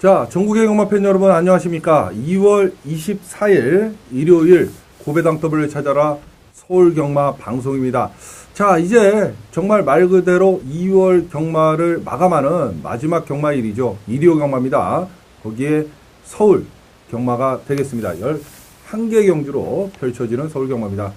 자, 전국의 경마팬 여러분 안녕하십니까? 2월 24일 일요일 고배당 더블을 찾아라 서울경마 방송입니다. 자, 이제 정말 말 그대로 2월 경마를 마감하는 마지막 경마일이죠. 일요 경마입니다. 거기에 서울 경마가 되겠습니다. 11개 경주로 펼쳐지는 서울 경마입니다.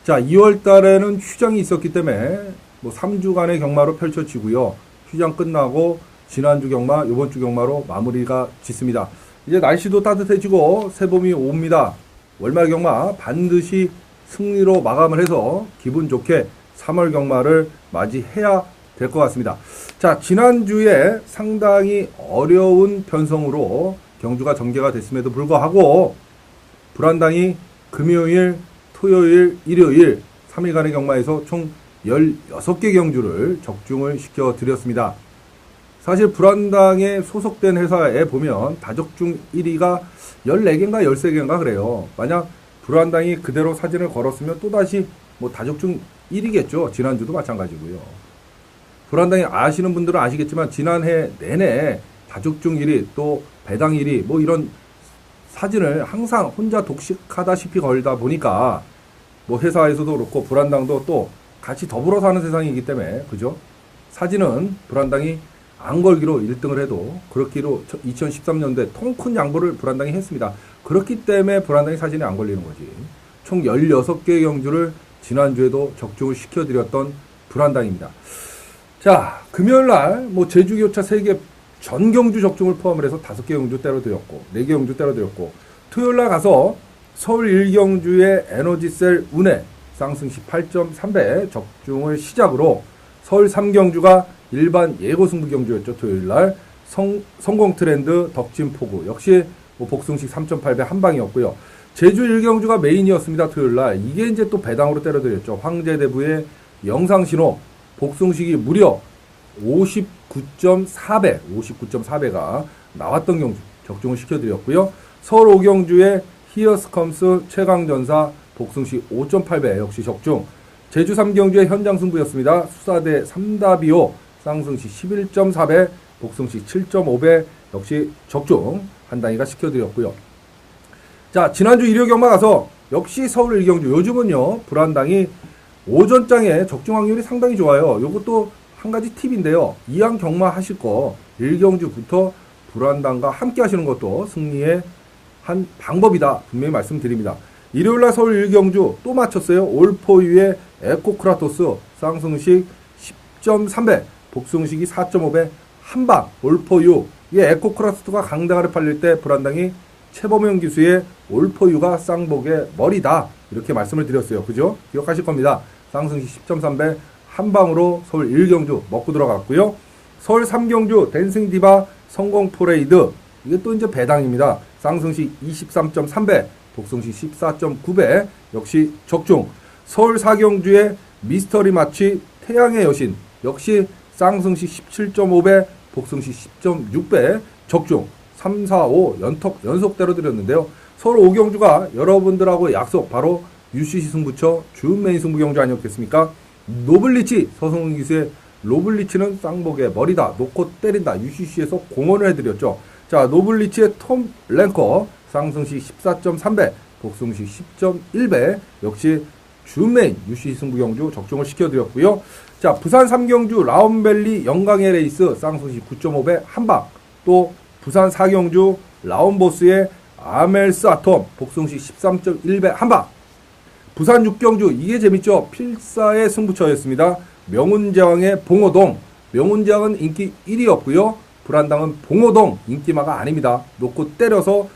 자, 2월 달에는 휴장이 있었기 때문에 3주간의 경마로 펼쳐지고요. 휴장 끝나고 지난주 경마, 이번주 경마로 마무리가 짓습니다. 이제 날씨도 따뜻해지고 새봄이 옵니다. 월말 경마 반드시 승리로 마감을 해서 기분 좋게 3월 경마를 맞이해야 될 것 같습니다. 자, 지난주에 상당히 어려운 편성으로 경주가 전개가 됐음에도 불구하고 불안당이 금요일, 토요일, 일요일 3일간의 경마에서 총 16개 경주를 적중을 시켜드렸습니다. 사실 불안당에 소속된 회사에 보면 다적중 1위가 14개인가 13개인가 그래요. 만약 불안당이 그대로 사진을 걸었으면 또다시 다적중 1위겠죠. 지난주도 마찬가지고요. 불안당이 아시는 분들은 아시겠지만 지난해 내내 다적중 1위 또 배당 1위 이런 사진을 항상 혼자 독식하다시피 걸다 보니까 회사에서도 그렇고 불안당도 또 같이 더불어 사는 세상이기 때문에 그죠? 사진은 불안당이 안 걸기로 1등을 해도 그렇기로 2013년도에 통 큰 양보를 불안당이 했습니다. 그렇기 때문에 불안당이 사진이 안 걸리는 거지. 총 16개 경주를 지난주에도 적중을 시켜드렸던 불안당입니다. 자, 금요일날 제주교차 3개 전 경주 적중을 포함을 해서 5개 경주 때려드렸고 4개 경주 때려드렸고 토요일날 가서 서울 1경주의 에너지셀 운해 쌍승시 8.3배 적중을 시작으로 서울 3경주가 일반 예고 승부 경주였죠. 토요일날 성공 트렌드 덕진포구 역시 복승식 3.8배 한방이었고요. 제주 1경주가 메인이었습니다. 토요일날 이게 이제 또 배당으로 때려드렸죠. 황제대부의 영상신호 복승식이 무려 59.4배가 나왔던 경주 적중을 시켜드렸고요. 서울 5경주의 히어스컴스 최강전사 복승식 5.8배 역시 적중. 제주 3경주의 현장승부였습니다. 수사대 3다비오 쌍승시 11.4배, 복승시 7.5배 역시 적중 한 단위가 시켜드렸고요. 자, 지난주 일요 경마 가서 역시 서울 1경주 요즘은요 불안당이 오전장에 적중 확률이 상당히 좋아요. 요것도 한 가지 팁인데요. 이왕 경마 하실 거 1경주부터 불안당과 함께 하시는 것도 승리의 한 방법이다 분명히 말씀드립니다. 일요일날 서울 1경주 또 마쳤어요. 올포유의 에코크라토스 쌍승식 10.3배 복승식이 4.5배 한방 올포유 이게 에코크라토스가 강대가를 팔릴 때 불안당이 최범용 기수의 올포유가 쌍복의 머리다 이렇게 말씀을 드렸어요. 그죠? 기억하실 겁니다. 쌍승식 10.3배 한방으로 서울 1경주 먹고 들어갔고요. 서울 3경주 댄싱디바 성공포레이드 이게 또 이제 배당입니다. 쌍승식 23.3배 복승식 14.9배 역시 적중. 서울 4경주의 미스터리 마치 태양의 여신 역시 쌍승식 17.5배 복승식 10.6배 적중. 3, 4, 5 연속대로 드렸는데요. 서울 5경주가 여러분들하고 약속 바로 UCC 승부처 준 메인 승부 경주 아니었겠습니까? 노블리치 서성훈 기수의 노블리치는 쌍복의 머리다 놓고 때린다 UCC에서 공언을 해드렸죠. 자, 노블리치의 톰 랭커 쌍승식 14.3배 복승식 10.1배 역시 준메인 UCC 승부 경주 적중을 시켜드렸고요. 자, 부산 3경주 라운밸리 영광의 레이스 쌍승식 9.5배 한방 또 부산 4경주 라운보스의 아멜스 아톰 복승식 13.1배 한방 부산 6경주 이게 재밌죠. 필사의 승부처였습니다. 명운제왕의 봉오동 명운제왕은 인기 1위였고요. 불안당은 봉오동 인기마가 아닙니다. 놓고 때려서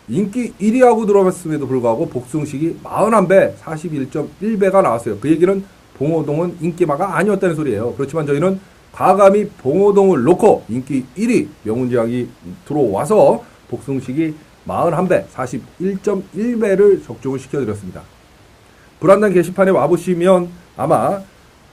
인기 1위하고 들어갔음에도 불구하고 복승식이 41배 41.1배가 나왔어요. 그 얘기는 봉오동은 인기마가 아니었다는 소리예요. 그렇지만 저희는 과감히 봉오동을 놓고 인기 1위 명운제왕이 들어와서 복승식이 41배 41.1배를 적중을 시켜드렸습니다. 불안당 게시판에 와보시면 아마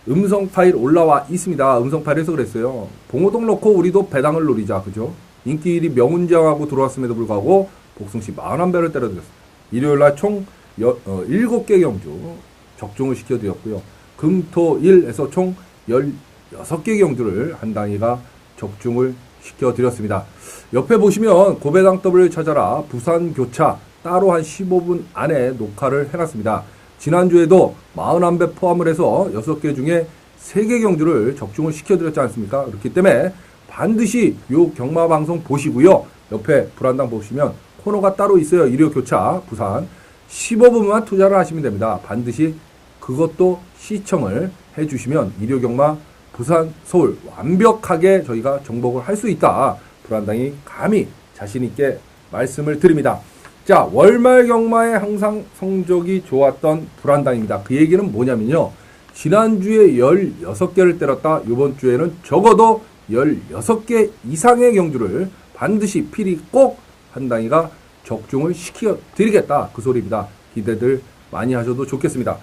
음성 파일 올라와 있습니다. 음성 파일에서 그랬어요. 봉오동 놓고 우리도 배당을 노리자. 그죠? 인기 1위 명운제왕하고 들어왔음에도 불구하고 복승식 41배를 때려드렸습니다. 일요일날 총 7개 경주 적중을 시켜드렸고요. 금, 토, 일에서 총 16개 경주를 한 단위가 적중을 시켜드렸습니다. 옆에 보시면 고배당 더블을 찾아라 부산교차 따로 한 15분 안에 녹화를 해놨습니다. 지난주에도 41배 포함을 해서 6개 중에 3개 경주를 적중을 시켜드렸지 않습니까? 그렇기 때문에 반드시 요 경마방송 보시고요. 옆에 불안당 보시면 코너가 따로 있어요. 일요교차 부산 15분만 투자를 하시면 됩니다. 반드시 그것도 시청을 해주시면 일요경마 부산 서울 완벽하게 저희가 정복을 할 수 있다. 불안당이 감히 자신있게 말씀을 드립니다. 자, 월말 경마에 항상 성적이 좋았던 불안당입니다. 그 얘기는 뭐냐면요. 지난주에 16개를 때렸다. 이번 주에는 적어도 16개 이상의 경주를 반드시 필히 꼭 한 당이가 적중을 시켜드리겠다. 그 소리입니다. 기대들 많이 하셔도 좋겠습니다.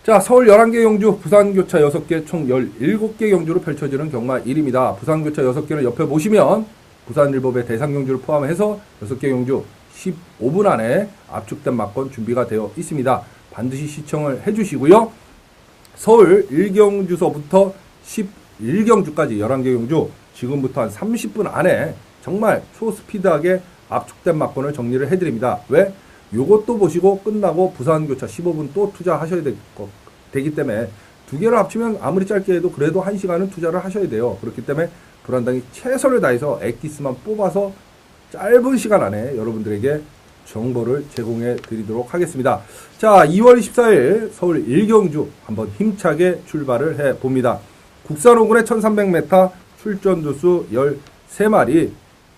자, 서울 11개 경주, 부산교차 6개, 총 17개 경주로 펼쳐지는 경마 1입니다. 부산교차 6개는 옆에 보시면 부산일법의 대상경주를 포함해서 6개 경주 15분 안에 압축된 막건 준비가 되어 있습니다. 반드시 시청을 해주시고요. 서울 1경주서부터 11경주까지 11개 경주 지금부터 한 30분 안에 정말 초스피드하게 압축된 막건을 정리를 해드립니다. 왜? 요것도 보시고 끝나고 부산교차 15분 또 투자하셔야 되기 때문에 두 개를 합치면 아무리 짧게 해도 그래도 1시간은 투자를 하셔야 돼요. 그렇기 때문에 불안당이 최선을 다해서 엑기스만 뽑아서 짧은 시간 안에 여러분들에게 정보를 제공해 드리도록 하겠습니다. 자, 2월 24일 서울 1경주 한번 힘차게 출발을 해 봅니다. 국산 5군의 1300m 출전 두수 13마리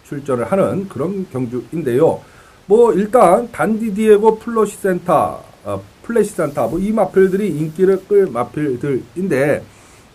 출전을 하는 그런 경주인데요. 뭐 일단 단디디에고 플래시산타 뭐 이 마필들이 인기를 끌 마필들인데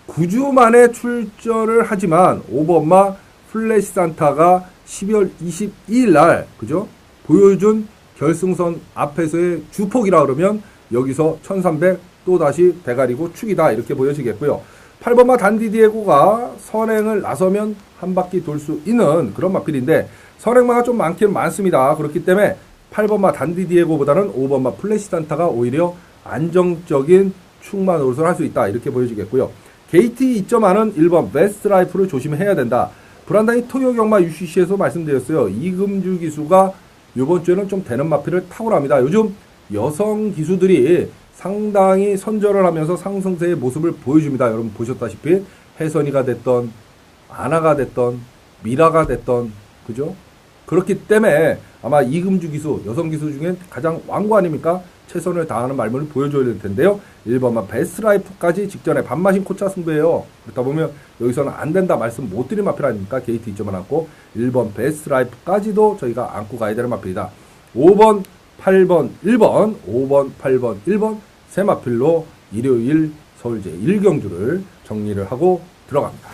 9주 만에 출전을 하지만 5번마 플래시산타가 12월 22일 날 그죠? 보여준 결승선 앞에서의 주폭이라 그러면 여기서 1300 또다시 대가리고 축이다 이렇게 보여지겠고요. 8번마 단디디에고가 선행을 나서면 한 바퀴 돌 수 있는 그런 마필인데 선행마가 좀 많긴 많습니다. 그렇기 때문에 8번마 단디디에고보다는 5번마 플래시산타가 오히려 안정적인 축마 노릇을 할 수 있다. 이렇게 보여지겠고요. 게이트 이점하는 1번 베스트라이프를 조심해야 된다. 불안당이 토요경마 UCC에서 말씀드렸어요. 이금주 기수가 이번 주에는 좀 되는 마필을 탁월합니다. 요즘 여성 기수들이 상당히 선전을 하면서 상승세의 모습을 보여줍니다. 여러분 보셨다시피 혜선이가 됐던 아나가 됐던 미라가 됐던 그죠? 그렇기 때문에 아마 이금주 기수, 여성 기수 중엔 가장 왕고 아닙니까? 최선을 다하는 말문을 보여줘야 될 텐데요. 1번만 베스트라이프까지 직전에 반마신 코차 승부예요. 그렇다 보면 여기서는 안 된다 말씀 못 드린 마필 아닙니까? 게이트 이점을 안고 1번 베스트라이프까지도 저희가 안고 가야 되는 마필이다. 5번, 8번, 1번, 5번, 8번, 1번 세 마필로 일요일 서울제 1경주를 정리를 하고 들어갑니다.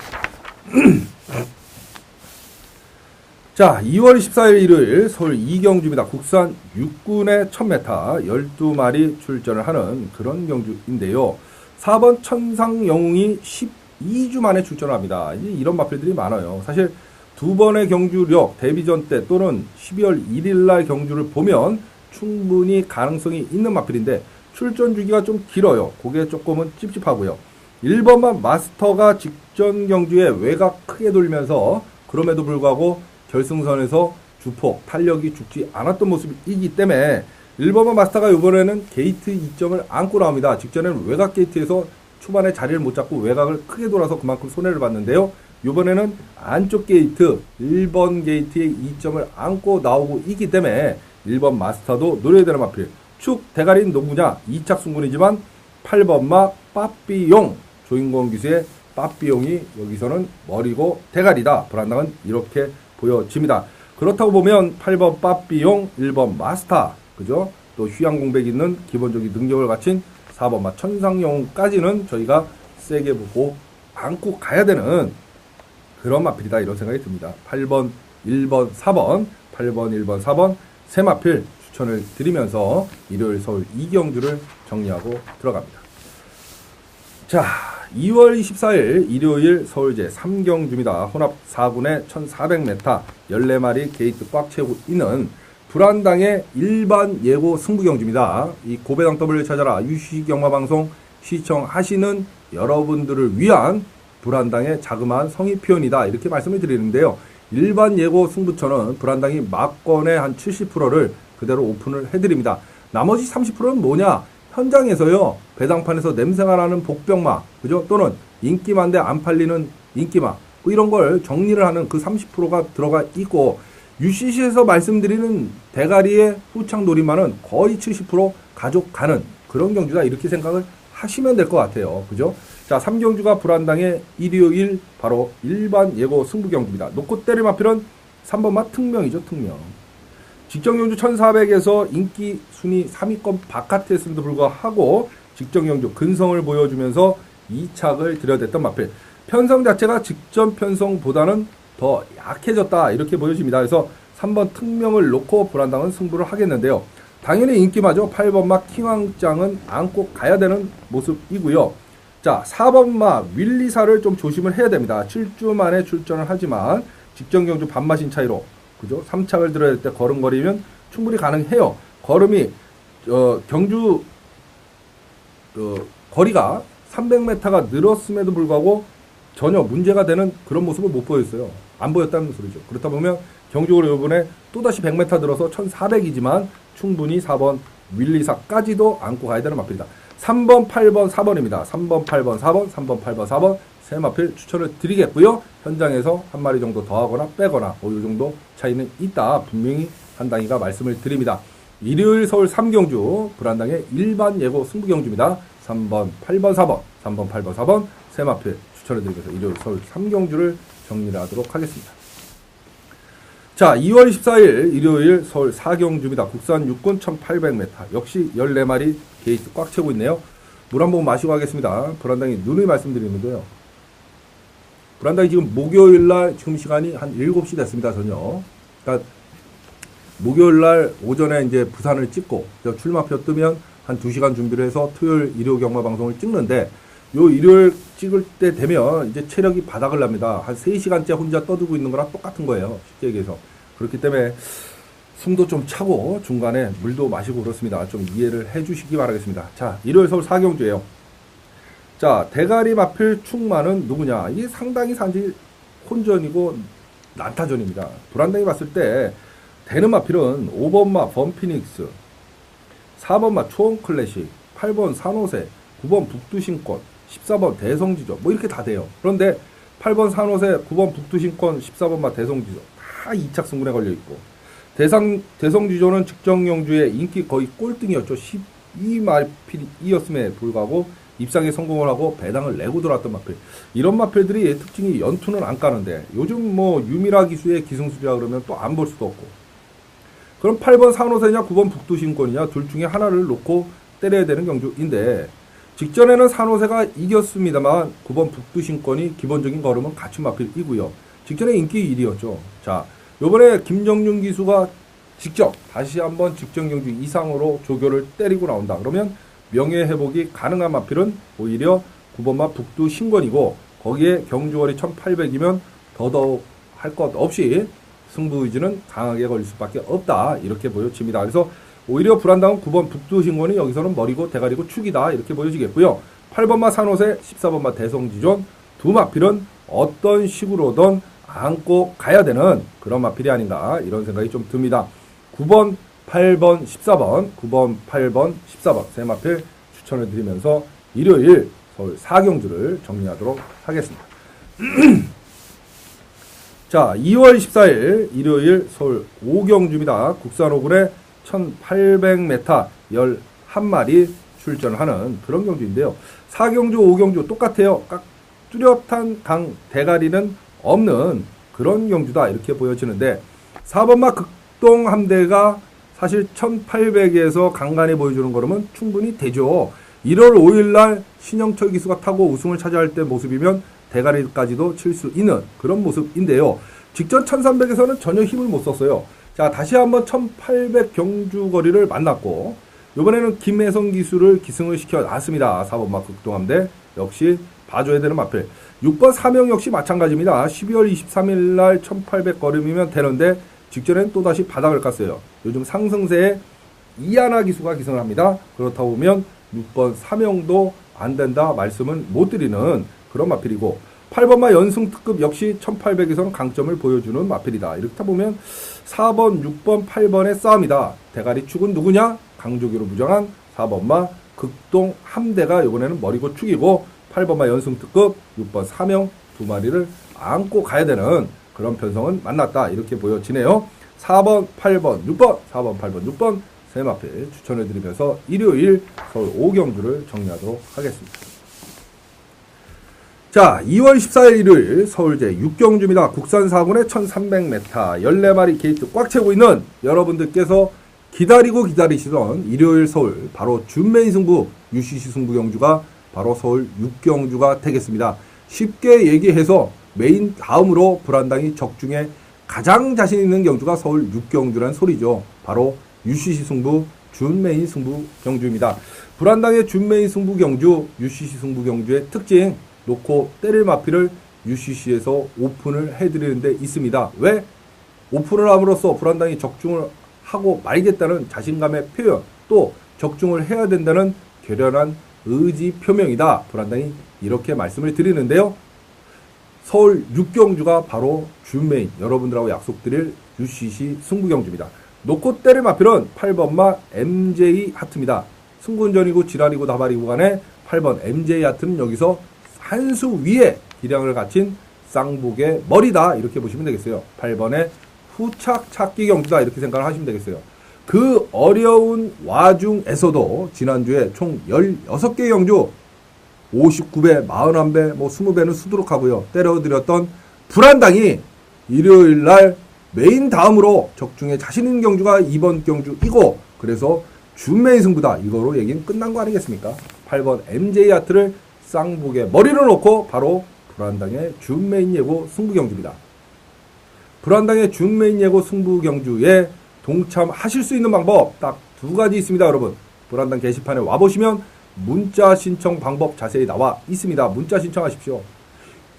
자, 2월 14일 일요일 서울 2경주입니다. 국산 6군의 1000m 12마리 출전을 하는 그런 경주인데요. 4번 천상영웅이 12주 만에 출전을 합니다. 이제 이런 마필들이 많아요. 사실 두 번의 경주력 데뷔전 때 또는 12월 1일 날 경주를 보면 충분히 가능성이 있는 마필인데 출전 주기가 좀 길어요. 그게 조금은 찝찝하고요. 1번만 마스터가 직전 경주에 외곽 크게 돌면서 그럼에도 불구하고 결승선에서 주폭, 탄력이 죽지 않았던 모습이기 때문에 1번만 마스터가 이번에는 게이트 2점을 안고 나옵니다. 직전에는 외곽 게이트에서 초반에 자리를 못 잡고 외곽을 크게 돌아서 그만큼 손해를 봤는데요. 이번에는 안쪽 게이트, 1번 게이트에 2점을 안고 나오고 있기 때문에 1번 마스터도 노려야 되는 마필. 축 대가리는 누구냐? 2착 승군이지만 8번마 빠삐용, 조인권 기수의 빠삐용이 여기서는 머리고 대가리다. 불안당은 이렇게 보여집니다. 그렇다고 보면 8번 빠삐용, 1번 마스터, 그죠? 또 휴양공백 있는 기본적인 능력을 갖춘 4번마 천상영웅까지는 저희가 세게 보고 안고 가야 되는 그런 마필이다 이런 생각이 듭니다. 8번, 1번, 4번, 8번, 1번, 4번 세 마필 추천을 드리면서 일요일 서울 2경주를 정리하고 들어갑니다. 자, 2월 24일 일요일 서울제 3경주입니다. 혼합 4군의 1400m 14마리 게이트 꽉 채우고 있는 불안당의 일반 예고 승부경주입니다. 이 고배당 W를 찾아라 UCC 경마방송 시청하시는 여러분들을 위한 불안당의 자그마한 성의 표현이다. 이렇게 말씀을 드리는데요. 일반 예고 승부처는 불안당이 막건의 한 70%를 그대로 오픈을 해드립니다. 나머지 30%는 뭐냐? 현장에서요, 배당판에서 냄새가 나는 복병마, 그죠? 또는 인기만데 안 팔리는 인기마, 뭐 이런 걸 정리를 하는 그 30%가 들어가 있고, UCC에서 말씀드리는 대가리의 후창 놀이만은 거의 70% 가져가는 그런 경주다. 이렇게 생각을 하시면 될 것 같아요. 그죠? 자, 3경주가 불안당의 일요일 바로 일반 예고 승부 경주입니다. 놓고 때릴 마필은 3번마 특명이죠. 특명. 직전경주 1400에서 인기 순위 3위권 바깥에 있음에도 불구하고 직전경주 근성을 보여주면서 2착을 들여댔던 마필. 편성 자체가 직전 편성보다는 더 약해졌다. 이렇게 보여집니다. 그래서 3번 특명을 놓고 불안당은 승부를 하겠는데요. 당연히 인기마죠. 8번마 킹왕짱은 안고 가야 되는 모습이고요. 자, 4번마 윌리사를 좀 조심을 해야 됩니다. 7주 만에 출전을 하지만 직전경주 반마신 차이로, 그죠? 3착을 들어야 될 때 걸음거리면 충분히 가능해요. 걸음이 경주 거리가 300m가 늘었음에도 불구하고 전혀 문제가 되는 그런 모습을 못 보였어요. 안 보였다는 소리죠. 그렇다 보면 경주로 이번에 또다시 100m 들어서 1400이지만 충분히 4번 윌리사까지도 안고 가야 되는 마필이다. 3번, 8번, 4번입니다. 3번, 8번, 4번, 3번, 8번, 4번 세 마필 추천을 드리겠고요. 현장에서 한 마리 정도 더하거나 빼거나 이 정도 차이는 있다. 분명히 한당이가 말씀을 드립니다. 일요일 서울 3경주 불안당의 일반 예고 승부 경주입니다. 3번, 8번, 4번, 3번, 8번, 4번 세 마필 추천을 드리면서 일요일 서울 3경주를 정리를 하도록 하겠습니다. 자, 2월 24일 일요일 서울 4경주입니다. 국산 육군 1800m. 역시 14마리 게이트 꽉 채고 있네요. 물 한 번 마시고 하겠습니다. 불안당이 눈을 말씀드리는데요. 불안당이 지금 목요일날 지금 시간이 한 7시 됐습니다. 저녁. 그러니까 목요일날 오전에 이제 부산을 찍고 출마표 뜨면 한 2시간 준비를 해서 토요일 일요 경마 방송을 찍는데 요 일요일 찍을 때 되면 이제 체력이 바닥을 납니다. 한 3시간째 혼자 떠들고 있는 거랑 똑같은 거예요. 쉽게 얘기해서. 그렇기 때문에 숨도 좀 차고 중간에 물도 마시고 그렇습니다. 좀 이해를 해 주시기 바라겠습니다. 자, 일요일 서울 4경주예요. 자, 대가리 마필 충만은 누구냐? 이게 상당히 산지 혼전이고 난타전입니다. 불안당이 봤을 때 되는 마필은 5번마 범피닉스, 4번마 초원클래식, 8번 산호세, 9번 북두신권, 14번 대성지조 뭐 이렇게 다 돼요. 그런데 8번 산호세, 9번 북두신권, 14번마 대성지조 다 2착 승분에 걸려있고 대성지조는 직전경주의 인기 거의 꼴등이었죠. 12마필이었음에 불구하고 입상에 성공을 하고 배당을 내고 들어왔던 마필. 이런 마필들이 특징이 연투는 안 까는데 요즘 뭐 유미라 기수의 기승술이라 그러면 또 안 볼 수도 없고. 그럼 8번 산호세냐 9번 북두신권이냐 둘 중에 하나를 놓고 때려야 되는 경주인데 직전에는 산호세가 이겼습니다만 9번 북두신권이 기본적인 걸음은 갖춘 마필이고요. 직전에 인기 1위였죠. 자, 요번에 김정윤 기수가 직접 다시 한번 직전경주 이상으로 조교를 때리고 나온다. 그러면 명예회복이 가능한 마필은 오히려 9번마 북두신권이고 거기에 경주거리 1800이면 더더욱 할 것 없이 승부 의지는 강하게 걸릴 수밖에 없다. 이렇게 보여집니다. 그래서 오히려 불안당은 9번 북두신권이 여기서는 머리고 대가리고 축이다. 이렇게 보여지겠고요. 8번마 산호세, 14번마 대성지존 두 마필은 어떤 식으로든 안고 가야 되는 그런 마필이 아닌가 이런 생각이 좀 듭니다. 9번, 8번, 14번, 9번, 8번, 14번 세 마필 추천을 드리면서 일요일 서울 4경주를 정리하도록 하겠습니다. 자, 2월 24일 일요일 서울 5경주입니다. 국산 5군에 1800m 11마리 출전하는 그런 경주인데요. 4경주, 5경주 똑같아요. 뚜렷한 강 대가리는 없는 그런 경주다. 이렇게 보여지는데 4번마 극동함대가 사실 1800에서 강간에 보여주는 걸음은 충분히 되죠. 1월 5일날 신영철 기수가 타고 우승을 차지할 때 모습이면 대가리까지도 칠 수 있는 그런 모습인데요. 직전 1300에서는 전혀 힘을 못 썼어요. 자, 다시 한번 1800 경주 거리를 만났고 이번에는 김혜성 기수를 기승을 시켜 놨습니다. 4번마 극동함대 역시 봐줘야 되는 마필. 6번 사명 역시 마찬가지입니다. 12월 23일날 1800 걸음이면 되는데 직전엔 또다시 바닥을 깠어요. 요즘 상승세에 이하나 기수가 기승을 합니다. 그렇다 보면 6번 사명도 안 된다 말씀은 못 드리는 그런 마필이고 8번마 연승 특급 역시 1800에서는 강점을 보여주는 마필이다. 이렇게 보면 4번, 6번, 8번의 싸움이다. 대가리 축은 누구냐? 강조기로 무장한 4번마 극동 함대가 이번에는 머리고 축이고 8번마 연승 특급 6번 사명 두 마리를 안고 가야 되는 그런 편성은 만났다. 이렇게 보여지네요. 4번, 8번, 6번, 4번, 8번, 6번 세 마필 추천해드리면서 일요일 서울 5경주를 정리하도록 하겠습니다. 자, 2월 14일 일요일 서울제 6경주입니다. 국산 4군의 1300m 14마리 게이트 꽉 채우고 있는 여러분들께서 기다리시던 일요일 서울 바로 준메인 승부 UCC 승부 경주가 바로 서울 6경주가 되겠습니다. 쉽게 얘기해서 메인 다음으로 불안당이 적중에 가장 자신 있는 경주가 서울 6경주란 소리죠. 바로 UCC 승부 준메인 승부 경주입니다. 불안당의 준메인 승부 경주 UCC 승부 경주의 특징 놓고 때릴 마필을 UCC에서 오픈을 해드리는 데 있습니다. 왜? 오픈을 함으로써 불안당이 적중을 하고 말겠다는 자신감의 표현, 또 적중을 해야 된다는 결연한 의지 표명이다. 불안당이 이렇게 말씀을 드리는데요. 서울 6경주가 바로 준메인, 여러분들하고 약속드릴 UCC 승부경주입니다. 놓고 때릴 마필은 8번마 MJ 하트입니다. 승군전이고 지랄이고 다발이고 간에 8번 MJ 하트는 여기서 한 수 위에 기량을 갖춘 쌍복의 머리다. 이렇게 보시면 되겠어요. 8번의 후착 찾기 경주다. 이렇게 생각을 하시면 되겠어요. 그 어려운 와중에서도 지난주에 총 16개 경주 59배, 41배, 뭐 20배는 수두룩 하고요. 때려드렸던 불안당이 일요일날 메인 다음으로 적중에 자신 있는 경주가 이번 경주이고, 그래서 준메인 승부다. 이거로 얘기는 끝난 거 아니겠습니까? 8번 MJ 하트를 쌍복에 머리를 놓고 바로 불안당의 준메인 예고 승부 경주입니다. 불안당의 준메인 예고 승부 경주에 동참하실 수 있는 방법 딱 두 가지 있습니다. 여러분, 불안당 게시판에 와보시면 문자 신청 방법 자세히 나와 있습니다. 문자 신청하십시오.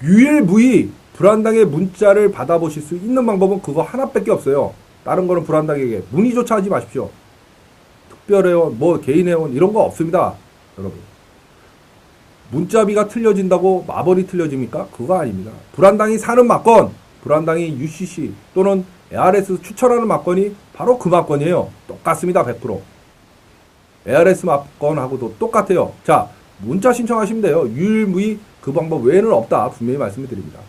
유일무이 불안당의 문자를 받아보실 수 있는 방법은 그거 하나밖에 없어요. 다른 거는 불안당에게 문의조차 하지 마십시오. 특별회원, 뭐 개인회원 이런 거 없습니다. 여러분, 문자비가 틀려진다고 마블이 틀려집니까? 그거 아닙니다. 불안당이 사는 막건, 불안당이 UCC 또는 ARS 추천하는 막건이 바로 그 막건이에요. 똑같습니다. 100%. ARS 막건하고도 똑같아요. 자, 문자 신청하시면 돼요. 유일무이 그 방법 외에는 없다. 분명히 말씀을 드립니다.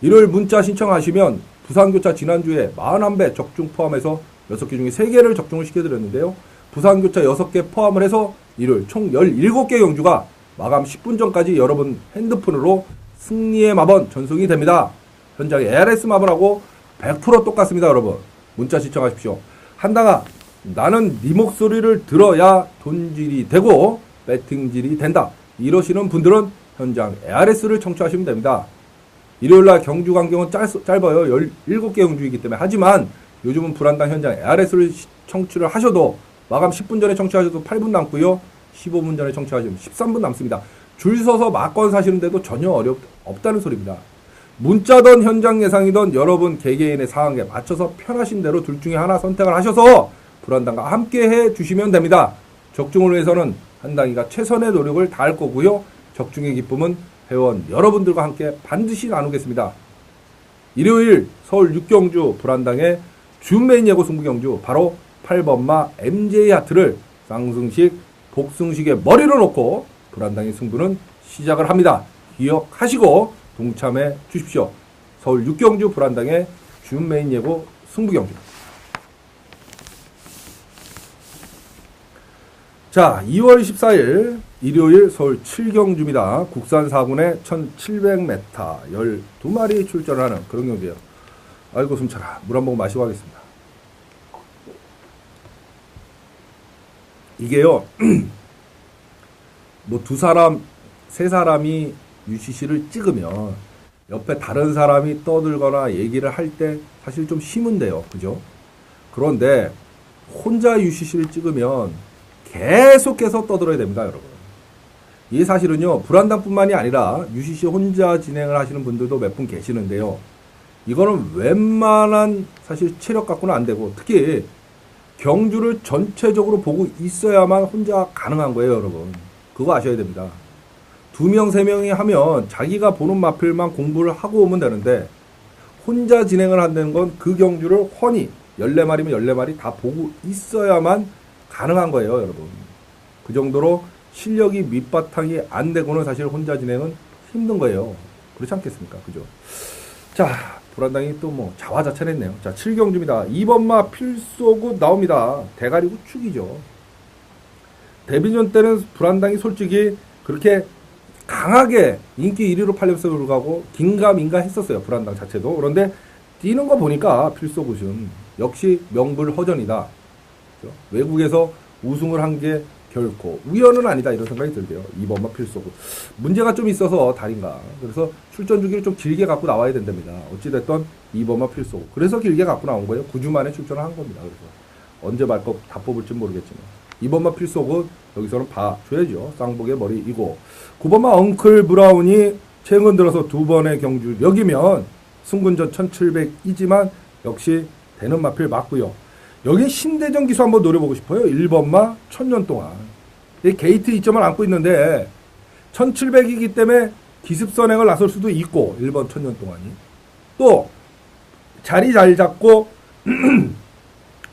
일요일 문자 신청하시면 부산교차 지난주에 41배 적중 포함해서 6개 중에 3개를 적중을 시켜드렸는데요. 부산교차 6개 포함을 해서 일요일 총 17개 경주가 마감 10분 전까지 여러분 핸드폰으로 승리의 마번 전송이 됩니다. 현장에 ARS 마번하고 100% 똑같습니다. 여러분, 문자 신청하십시오. 한당아, 나는 네 목소리를 들어야 돈질이 되고 배팅질이 된다. 이러시는 분들은 현장 ARS를 청취하시면 됩니다. 일요일날 경주 간격은 짧아요. 17개 경주이기 때문에. 하지만 요즘은 불안당 현장 ARS를 청취를 하셔도 마감 10분 전에 청취하셔도 8분 남고요. 15분 전에 청취하시면 13분 남습니다. 줄 서서 막건 사시는데도 전혀 없다는 소리입니다. 문자든 현장 예상이든 여러분 개개인의 상황에 맞춰서 편하신 대로 둘 중에 하나 선택을 하셔서 불안당과 함께 해 주시면 됩니다. 적중을 위해서는 한당이가 최선의 노력을 다할 거고요. 적중의 기쁨은 회원 여러분들과 함께 반드시 나누겠습니다. 일요일 서울 6경주 불안당의 준메인 예고 승부 경주 바로 8번마 MJ 하트를 쌍승식, 복승식의 머리를 놓고 불안당의 승부는 시작을 합니다. 기억하시고 동참해 주십시오. 서울 6경주 불안당의 준메인 예고 승부 경주. 자, 2월 14일 일요일 서울 7경주입니다. 국산 4군의 1700m 12마리 출전하는 그런 경주예요. 아이고 숨차라. 물 한 모금 마시고 하겠습니다. 이게요, 뭐 두 사람, 세 사람이 UCC를 찍으면 옆에 다른 사람이 떠들거나 얘기를 할 때 사실 좀 쉬운데요. 그죠? 그런데 혼자 UCC를 찍으면 계속해서 떠들어야 됩니다. 여러분. 이게 사실은요, 불안당뿐만이 아니라 UCC 혼자 진행을 하시는 분들도 몇 분 계시는데요. 이거는 웬만한 사실 체력 갖고는 안 되고, 특히 경주를 전체적으로 보고 있어야만 혼자 가능한 거예요. 여러분. 그거 아셔야 됩니다. 2명, 3명이 하면 자기가 보는 마필만 공부를 하고 오면 되는데 혼자 진행을 한다는 건 그 경주를 훤히 14마리면 14마리 다 보고 있어야만 가능한 거예요, 여러분. 그 정도로 실력이 밑바탕이 안 되고는 사실 혼자 진행은 힘든 거예요. 그렇지 않겠습니까? 그죠? 자, 불안당이 또 뭐 자화자찬했네요. 자, 7경주입니다. 2번마 필소굿 나옵니다. 대가리 우측이죠. 데뷔전 때는 불안당이 솔직히 그렇게 강하게 인기 1위로 팔려서 불구하고 긴가민가 했었어요. 불안당 자체도. 그런데 뛰는 거 보니까 필소굿은 역시 명불허전이다. 그렇죠? 외국에서 우승을 한 게 결코 우연은 아니다 이런 생각이 들게요. 2번마 필소굿. 문제가 좀 있어서 달인가. 그래서 출전 주기를 좀 길게 갖고 나와야 된답니다. 어찌됐든 2번마 필소굿. 그래서 길게 갖고 나온 거예요. 9주 만에 출전을 한 겁니다. 그래서 언제 말것 다 뽑을지 모르겠지만 2번마 필소굿 여기서는 봐줘야죠. 쌍복의 머리이고 9번마 엉클 브라운이 최근 들어서 2번의 경주력이면 승군전 1700이지만 역시 되는 마필 맞고요. 여기 신대전 기수 한번 노려보고 싶어요. 1번마 1000년 동안. 이 게이트 2점을 안고 있는데 1700이기 때문에 기습선행을 나설 수도 있고 1번 1000년 동안이. 또 자리 잘 잡고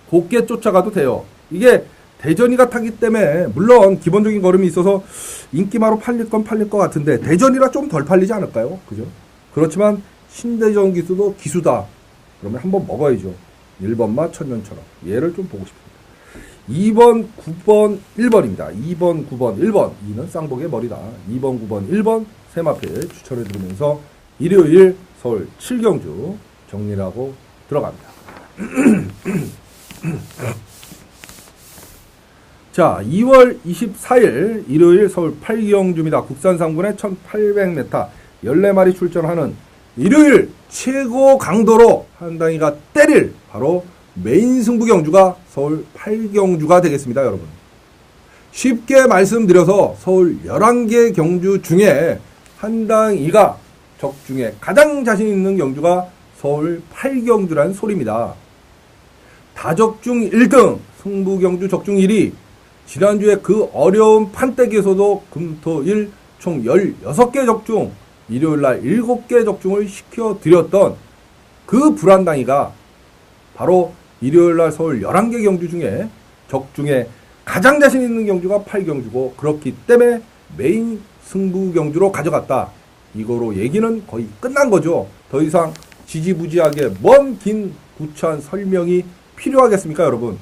곱게 쫓아가도 돼요. 이게 대전이가 타기 때문에 물론 기본적인 걸음이 있어서 인기마로 팔릴 건 팔릴 것 같은데 대전이라 좀 덜 팔리지 않을까요? 그죠? 그렇지만 신대전 기수도 기수다. 그러면 한번 먹어야죠. 1번마 1000년처럼. 얘를 좀 보고 싶습니다. 2번, 9번, 1번입니다. 2번, 9번, 1번. 2는 쌍복의 머리다. 2번, 9번, 1번 세마필 추천해드리면서 일요일 서울 7경주 정리하고 들어갑니다. 자, 2월 24일 일요일 서울 8경주입니다. 국산 3군에 1800m 14마리 출전하는 일요일 최고 강도로 한당이가 때릴 바로 메인 승부 경주가 서울 8경주가 되겠습니다, 여러분. 쉽게 말씀드려서 서울 11개 경주 중에 한당이가 적중에 가장 자신 있는 경주가 서울 8경주라는 소리입니다. 다적중 1등, 승부 경주 적중 1위, 지난주에 그 어려운 판때기에서도 금토일 총 16개 적중, 일요일날 7개 적중을 시켜드렸던 그 불안당이가 바로 일요일날 서울 11개 경주 중에 적중에 가장 자신 있는 경주가 8경주고 그렇기 때문에 메인 승부 경주로 가져갔다. 이거로 얘기는 거의 끝난 거죠. 더 이상 지지부지하게 먼 긴 구차한 설명이 필요하겠습니까, 여러분?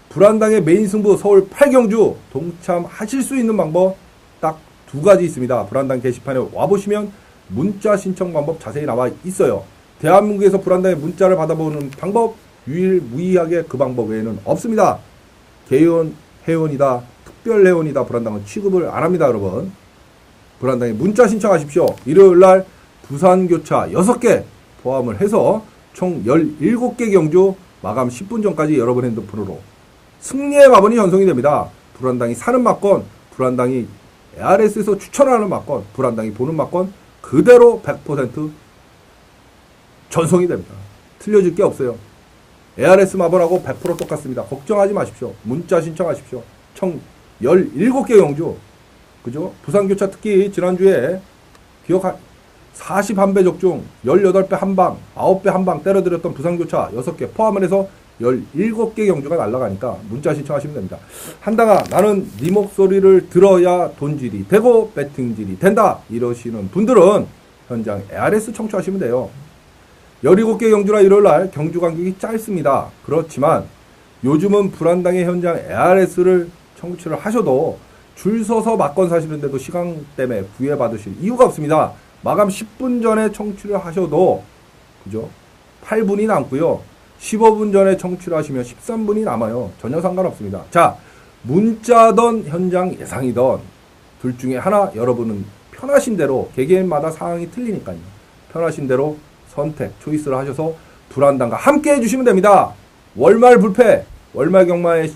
불안당의 메인 승부 서울 8경주 동참하실 수 있는 방법 딱 2가지 있습니다. 불안당 게시판에 와보시면 문자 신청 방법 자세히 나와 있어요. 대한민국에서 불안당의 문자를 받아보는 방법 유일무이하게 그 방법 외에는 없습니다. 개원 회원이다, 특별 회원이다 불안당은 취급을 안 합니다, 여러분. 불안당에 문자 신청하십시오. 일요일날 부산교차 6개 포함을 해서 총 17개 경주 마감 10분 전까지 여러분 핸드폰으로 승리의 마번이 전송이 됩니다. 불안당이 사는 막건, 불안당이 ARS에서 추천하는 막건, 불안당이 보는 막건 그대로 100% 전송이 됩니다. 틀려질 게 없어요. ARS 마번하고 100% 똑같습니다. 걱정하지 마십시오. 문자 신청하십시오. 총 17개 경주. 그죠? 부산교차 특히 지난주에 기억하 41배 적중, 18배 한방, 9배 한방 때려드렸던 부산교차 6개 포함을 해서 17개 경주가 날아가니까 문자 신청하시면 됩니다. 한당아, 나는 네 목소리를 들어야 돈질이 되고 배팅질이 된다 이러시는 분들은 현장 ARS 청취하시면 돼요. 17개 경주라 일요일날 경주 간격이 짧습니다. 그렇지만 요즘은 불안당의 현장 ARS를 청취를 하셔도 줄 서서 막건 사시는데도 시간 때문에 구애받으실 이유가 없습니다. 마감 10분 전에 청취를 하셔도 그죠? 8분이 남고요. 15분 전에 청취를 하시면 13분이 남아요. 전혀 상관없습니다. 자, 문자든 현장 예상이든 둘 중에 하나 여러분은 편하신 대로 개개인마다 상황이 틀리니까요. 편하신 대로 선택, 초이스를 하셔서 불안당과 함께 해주시면 됩니다. 월말 불패, 월말 경마에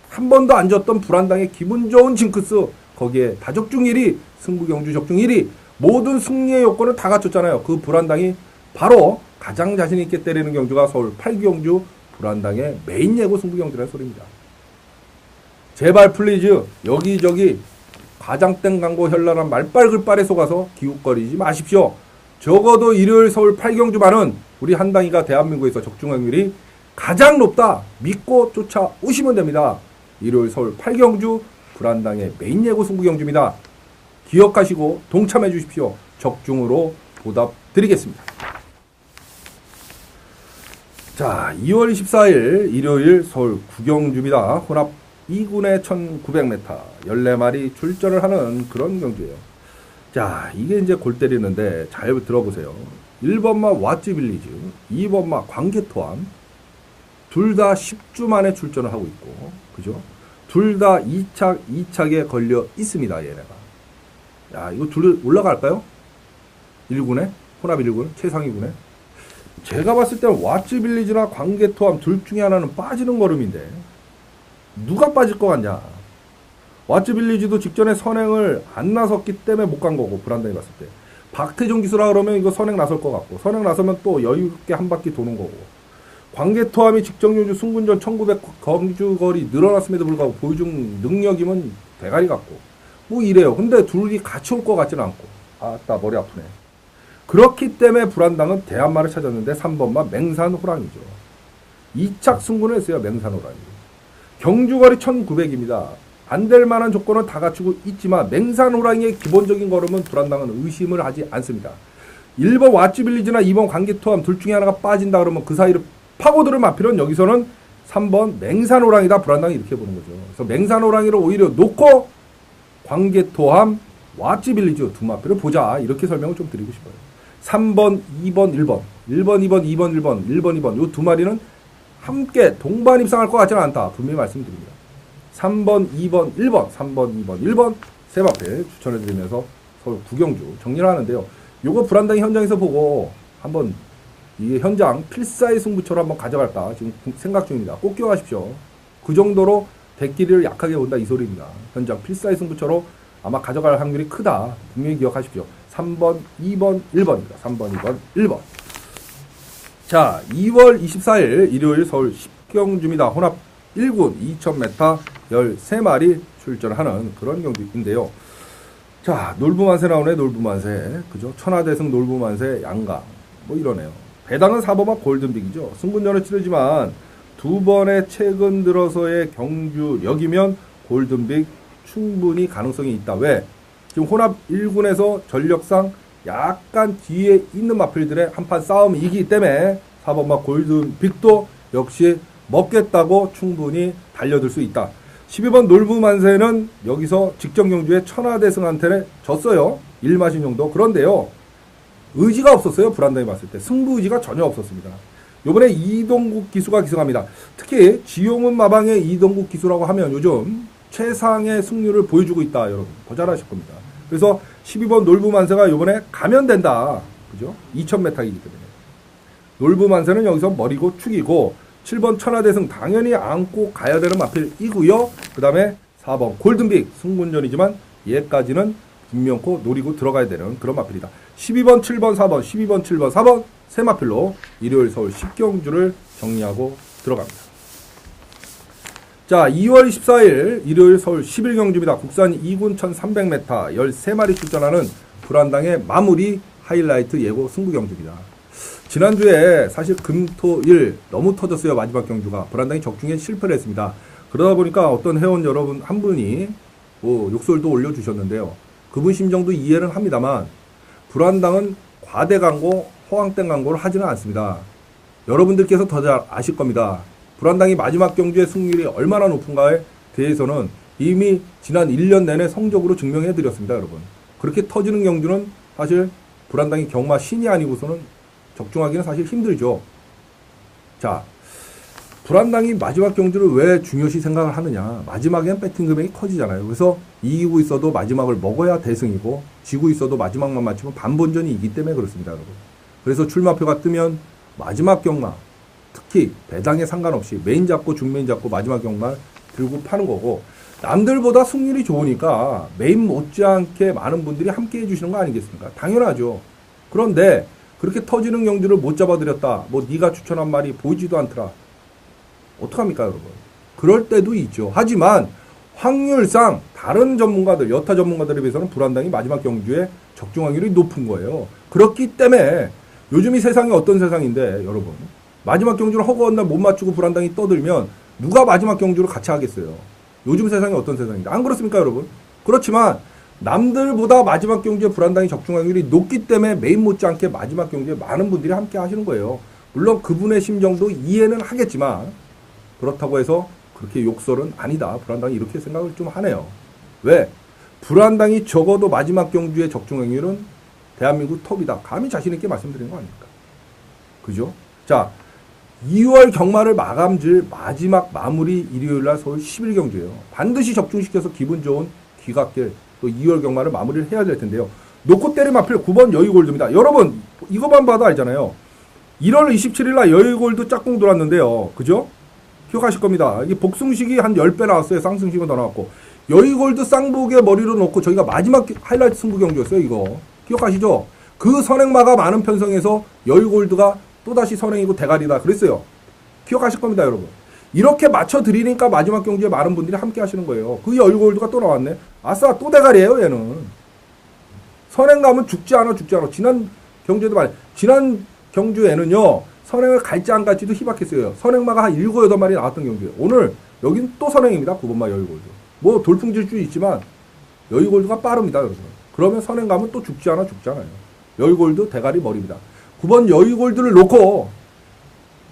한 번도 안 졌던 불안당의 기분 좋은 징크스, 거기에 다적중 1위, 승부 경주 적중 1위, 모든 승리의 요건을 다 갖췄잖아요. 그 불안당이 바로 가장 자신 있게 때리는 경주가 서울 8경주 불안당의 메인 예고 승부 경주라는 소리입니다. 제발 플리즈 여기저기 과장된 광고 현란한 말빨글빨에 속아서 기웃거리지 마십시오. 적어도 일요일 서울 8경주만은 우리 한당이가 대한민국에서 적중 확률이 가장 높다 믿고 쫓아오시면 됩니다. 일요일 서울 8경주 불안당의 메인 예고 승부 경주입니다. 기억하시고 동참해 주십시오. 적중으로 보답 드리겠습니다. 자, 2월 24일 일요일 서울 9경주입니다. 혼합 2군의 1900m 14마리 출전을 하는 그런 경주예요. 자, 이게 이제 골 때리는데 잘 들어보세요. 1번마 왓츠빌리즈, 2번마 광개토함 둘 다 10주 만에 출전을 하고 있고, 그죠? 둘 다 2착에 걸려 있습니다, 얘네가. 야, 이거 둘 올라갈까요? 1군에? 혼합 1군? 최상 2군에? 제가 봤을 때는 왓츠빌리즈나 광개토함 둘 중에 하나는 빠지는 걸음인데, 누가 빠질 것 같냐? 왓츠빌리즈도 직전에 선행을 안 나섰기 때문에 못 간 거고, 불안당이 봤을 때. 박태종 기수라 그러면 이거 선행 나설 것 같고, 선행 나서면 또 여유있게 한 바퀴 도는 거고, 광개토함이 직전경주 승군전 1900 검주거리 늘어났음에도 불구하고 보여준 능력이면 대가리 같고, 뭐 이래요. 근데 둘이 같이 올 것 같지는 않고, 아따, 머리 아프네. 그렇기 때문에 불안당은 대한마를 찾았는데 3번만 맹산호랑이죠. 2착 승군을 했어요, 맹산호랑이. 경주거리 1900입니다. 안 될 만한 조건은 다 갖추고 있지만 맹산호랑이의 기본적인 걸음은 불안당은 의심을 하지 않습니다. 1번 왓츠빌리즈나 2번 광개토함 둘 중에 하나가 빠진다 그러면 그 사이를 파고들을 마필은 여기서는 3번 맹산호랑이다, 불안당이 이렇게 보는 거죠. 그래서 맹산호랑이를 오히려 놓고 광개토함, 왓츠빌리즈 두 마필을 보자, 이렇게 설명을 좀 드리고 싶어요. 3번, 2번, 1번 1번, 2번, 2번, 1번 1번, 2번 요 두 마리는 함께 동반 입상할 것 같지는 않다, 분명히 말씀드립니다. 3번, 2번, 1번 3번, 2번, 1번 세 마필 추천해드리면서 서울 9경주 정리를 하는데요. 요거 불안당이 현장에서 보고 한번 이게 현장 필사의 승부처럼 한번 가져갈까 지금 생각 중입니다. 꼭 기억하십시오. 그 정도로 대끼리를 약하게 본다, 이 소리입니다. 현장 필사의 승부처로 아마 가져갈 확률이 크다, 분명히 기억하십시오. 3번, 2번, 1번입니다. 3번, 2번, 1번. 자, 2월 24일 일요일 서울 10경주입니다. 혼합 1군 2000m 13마리 출전하는 그런 경기인데요. 자, 놀부만세 나오네, 놀부만세. 그죠? 천하대승 놀부만세 양강. 뭐 이러네요. 배당은 4번마 골든빅이죠. 승분전을 치르지만 두 번의 최근 들어서의 경주력이면 골든빅 충분히 가능성이 있다. 왜? 지금 혼합 1군에서 전력상 약간 뒤에 있는 마필들의 한판 싸움이 이기기 때문에 4번마 골든빅도 역시 먹겠다고 충분히 달려들 수 있다. 12번 놀부만세는 여기서 직전 경주에 천하대승한테 졌어요. 1마신 정도. 그런데요, 의지가 없었어요. 불안당이 봤을 때 승부 의지가 전혀 없었습니다. 요번에 이동국 기수가 기승합니다. 특히 지용훈 마방의 이동국 기수라고 하면 요즘 최상의 승률을 보여주고 있다, 여러분. 더 잘하실 겁니다. 그래서 12번 놀부만세가 요번에 가면 된다, 그죠? 2000m이기 때문에 놀부만세는 여기서 머리고 축이고, 7번 천하대승 당연히 안고 가야 되는 마필이고요. 그 다음에 4번 골든빅 승군전이지만 얘까지는 김명코 노리고 들어가야 되는 그런 마필이다. 12번 7번 4번 12번 7번 4번 세 마필로 일요일 서울 10경주를 정리하고 들어갑니다. 자, 2월 24일 일요일 서울 11경주입니다. 국산 2군 1300m 13마리 출전하는 불안당의 마무리 하이라이트 예고 승부 경주입니다. 지난주에 사실 금토일 너무 터졌어요. 마지막 경주가. 불안당이 적중에 실패를 했습니다. 그러다 보니까 어떤 회원 여러분 한 분이 뭐 욕설도 올려주셨는데요. 그분 심정도 이해는 합니다만 불안당은 과대 광고, 허황된 광고를 하지는 않습니다. 여러분들께서 더 잘 아실 겁니다. 불안당이 마지막 경주의 승률이 얼마나 높은가에 대해서는 이미 지난 1년 내내 성적으로 증명해 드렸습니다, 여러분. 그렇게 터지는 경주는 사실 불안당이 경마 신이 아니고서는 적중하기는 사실 힘들죠. 자, 불안당이 마지막 경주를 왜 중요시 생각을 하느냐. 마지막엔 배팅 금액이 커지잖아요. 그래서 이기고 있어도 마지막을 먹어야 대승이고, 지고 있어도 마지막만 맞추면 반본전이 이기 때문에 그렇습니다, 여러분. 그래서 출마표가 뜨면 마지막 경마, 특히 배당에 상관없이 메인 잡고 중메인 잡고 마지막 경마 들고 파는 거고, 남들보다 승률이 좋으니까 메인 못지않게 많은 분들이 함께 해주시는 거 아니겠습니까? 당연하죠. 그런데 그렇게 터지는 경주를 못 잡아드렸다, 뭐 네가 추천한 말이 보이지도 않더라, 어떡합니까, 여러분? 그럴 때도 있죠. 하지만 확률상 다른 전문가들, 여타 전문가들에 비해서는 불안당이 마지막 경주에 적중 확률이 높은 거예요. 그렇기 때문에 요즘 이 세상이 어떤 세상인데 여러분, 마지막 경주를 허구한 날 못 맞추고 불안당이 떠들면 누가 마지막 경주를 같이 하겠어요. 요즘 세상이 어떤 세상인데, 안 그렇습니까 여러분? 그렇지만 남들보다 마지막 경주에 불안당이 적중 확률이 높기 때문에 메인 못지않게 마지막 경주에 많은 분들이 함께 하시는 거예요. 물론 그분의 심정도 이해는 하겠지만 그렇다고 해서 그렇게 욕설은 아니다. 불안당이 이렇게 생각을 좀 하네요. 왜? 불안당이 적어도 마지막 경주의 적중 확률은 대한민국 톱이다. 감히 자신 있게 말씀드린 거 아닙니까? 그죠? 자, 2월 경마를 마감질 마지막 마무리 일요일날 서울 10일 경주예요. 반드시 적중시켜서 기분 좋은 귀갓길 또 2월 경마를 마무리를 해야 될 텐데요. 놓고 때리마필 9번 여의골드입니다. 여러분 이거만 봐도 알잖아요. 1월 27일날 여의골드 짝꿍 돌았는데요. 그죠? 기억하실 겁니다. 이게 복승식이 한 10배 나왔어요. 쌍승식은 더 나왔고. 여의골드 쌍복의 머리로 놓고 저희가 마지막 하이라이트 승부 경기였어요. 이거. 기억하시죠? 그 선행마가 많은 편성에서 여의골드가 또다시 선행이고 대가리다 그랬어요. 기억하실 겁니다 여러분. 이렇게 맞춰드리니까 마지막 경주에 많은 분들이 함께 하시는 거예요. 그 여의골드가 또 나왔네. 아싸 또 대가리예요 얘는. 선행 가면 죽지 않아. 지난 경주에도 말해. 지난 경주에는요. 선행을 갈지 안 갈지도 희박했어요. 선행마가 한 7, 8마리 나왔던 경주예요. 오늘 여긴 또 선행입니다. 9번마 여의골드. 뭐 돌풍질주 있지만 여의골드가 빠릅니다. 여러분. 그러면 선행 가면 또 죽지 않아요. 여의골드 대가리 머리입니다. 9번 여의골드를 놓고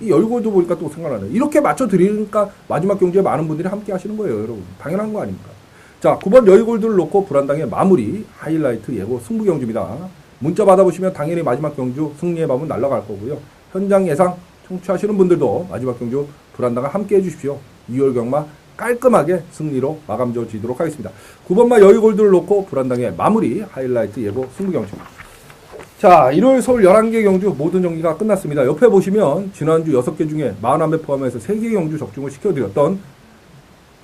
이 여의골드 보니까 또 생각나네요. 이렇게 맞춰드리니까 마지막 경주에 많은 분들이 함께 하시는 거예요. 여러분. 당연한 거 아닙니까? 자, 9번 여의골드를 놓고 불안당의 마무리 하이라이트 예고 승부 경주입니다. 문자 받아보시면 당연히 마지막 경주 승리의 밤은 날아갈 거고요. 현장 예상 청취하시는 분들도 마지막 경주 불안당과 함께 해주십시오. 2월 경마 깔끔하게 승리로 마감 지도록 하겠습니다. 9번마 여의골드를 놓고 불안당의 마무리 하이라이트 예고 승부 경주입니다. 자, 일요일 서울 11개 경주 모든 경기가 끝났습니다. 옆에 보시면 지난주 6개 중에 41배 포함해서 3개 경주 적중을 시켜드렸던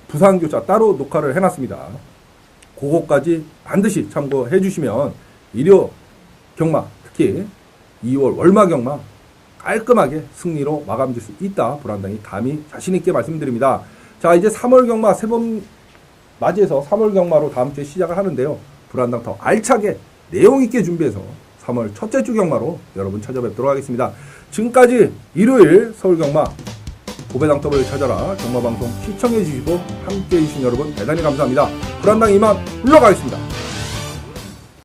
부산교차 따로 녹화를 해놨습니다. 그거까지 반드시 참고해 주시면 일요 경마, 특히 2월 월마 경마 깔끔하게 승리로 마감될 수 있다. 불안당이 감히 자신있게 말씀드립니다. 자, 이제 3월 경마 3번 맞이해서 3월 경마로 다음 주에 시작을 하는데요. 불안당 더 알차게 내용있게 준비해서 3월 첫째 주 경마로 여러분 찾아뵙도록 하겠습니다. 지금까지 일요일 서울 경마 고배당 더블 찾아라 경마방송 시청해주시고 함께해주신 여러분 대단히 감사합니다. 불안당 이만 물러가겠습니다.